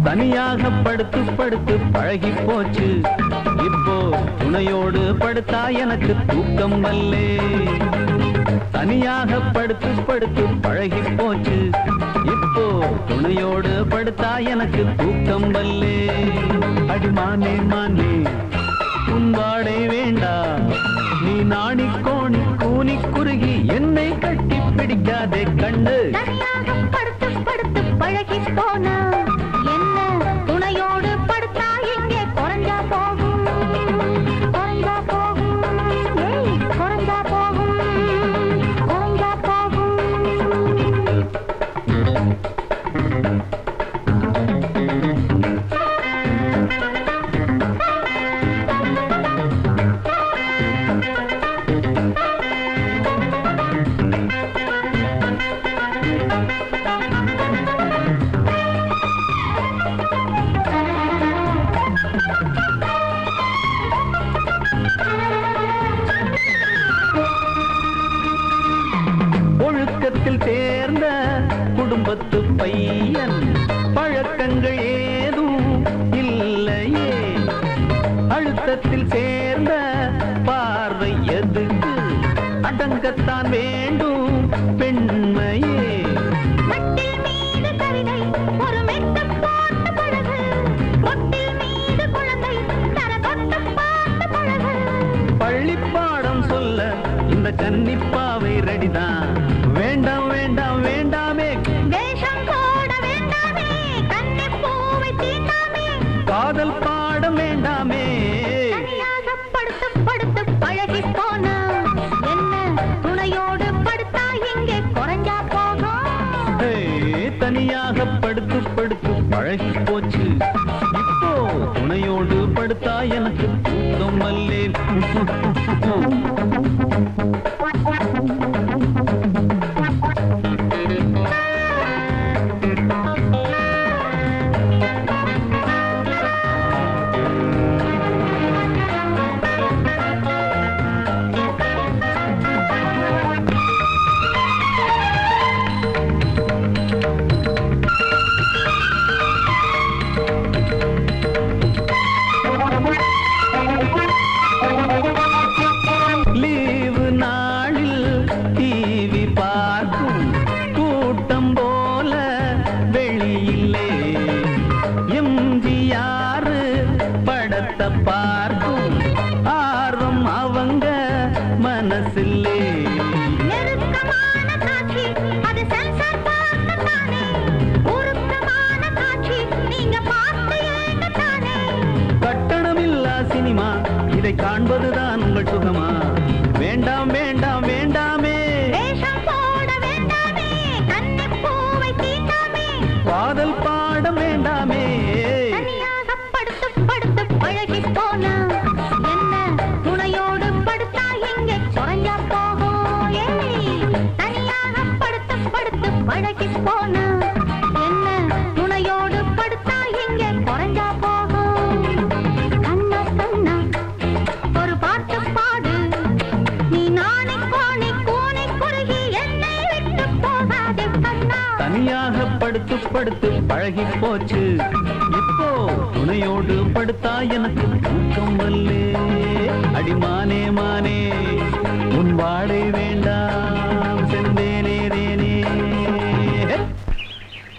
தனியாக படுத்து படுத்து பழகி போச்சு, இப்போ துணையோடு படுத்தா எனக்கு தூக்கம் வல்லே. தனியாக படுத்து படுத்து பழகி போச்சு, இப்போ துணையோடு படுத்தா எனக்கு தூக்கம் வல்லே. அடிமானே மானே உன் வாடை வேண்டாம், நீ நாணி கோணி கூனி குறுகி என்னை கட்டி பிடிக்காதே கண்டு. படுத்து படுத்து பழகி போனா என்ன துணையோடு படுத்தா எங்கே குறைஞ்சா போகும், குறைஞ்சா போகும், குறைஞ்சா போகும், குறைஞ்சா போகும். ஒழுக்கத்தில் தேர்ந்த குடும்பத்து பையன், பழக்கங்கள் ஏதும் இல்லையே. அழுத்தத்தில் சேர்ந்த பார்வை எதுக்கு, அடங்கத்தான் வேண்டும் பெண்மையே. மட்டில் மீது கவிதை ஒரு மெட்டு போட்டு பழகு, கொட்டில் மீது குழந்தை தரகொட்டு பார்த்து பழகு. பள்ளிப்பாடம் சொல்ல இந்த கன்னிப்பாவை ரெடிதான். வேண்டாம் வேண்டாம் வேண்டாமே, வேஷம் போட வேண்டாமே, கன்னிப் பூவை தீண்டாமே, காதல் பாடம் வேண்டாமே. தனியாக படுத்து படுத்து பழகி போனா என்ன துணையோடு படுத்தா எங்கே குறைஞ்சா போகும். தனியாக படுத்து படுத்து பழகி போச்சு, இப்போ துணையோடு படுத்தா எனக்கு தூக்கம் வல்லே. லீவு நாளில் டிவி பார்க்கும் கூட்டம் போல வெளியிலே, எம்ஜிஆர் படத்தை பார்க்கும் ஆர்வம் அவங்க மனசில்லே. நெருக்கமான காட்சி அது சென்சார் பார்க்கத்தானே, உருக்கமான காட்சி நீங்க பார்த்து ஏங்கத்தானே. கட்டணமில்லா சினிமா இதை காண்பதுதான் உங்கள் சுகமா? வேண்டாம் வேண்டாம் வேண்டாமே, வேஷம் போட வேண்டாமே, கன்னிப் பூவை தீண்டாமே, காதல் பாடம் வேண்டாமே. தனியாக படுத்து படுத்து பழகி போனா என்ன துணையோடு படுத்தா எங்கே குறைஞ்சா போகும். தனியாக படுத்து படுத்து பழகி போனா என்ன துணையோடு படுத்தா எங்கே குறைஞ்சா போகும். கண்ணா கண்ணா ஒரு பாட்டு பாடு, நீ நாணி கோணி கூனி குறுகி என்னை விட்டு போகாதே கண்ணா. தனியாக படுத்து படுத்து பழகி போச்சு, இப்போ துணையோடு படுத்தா எனக்கு தூக்கம் வல்லே. அடிமானே மானே உன் வாடை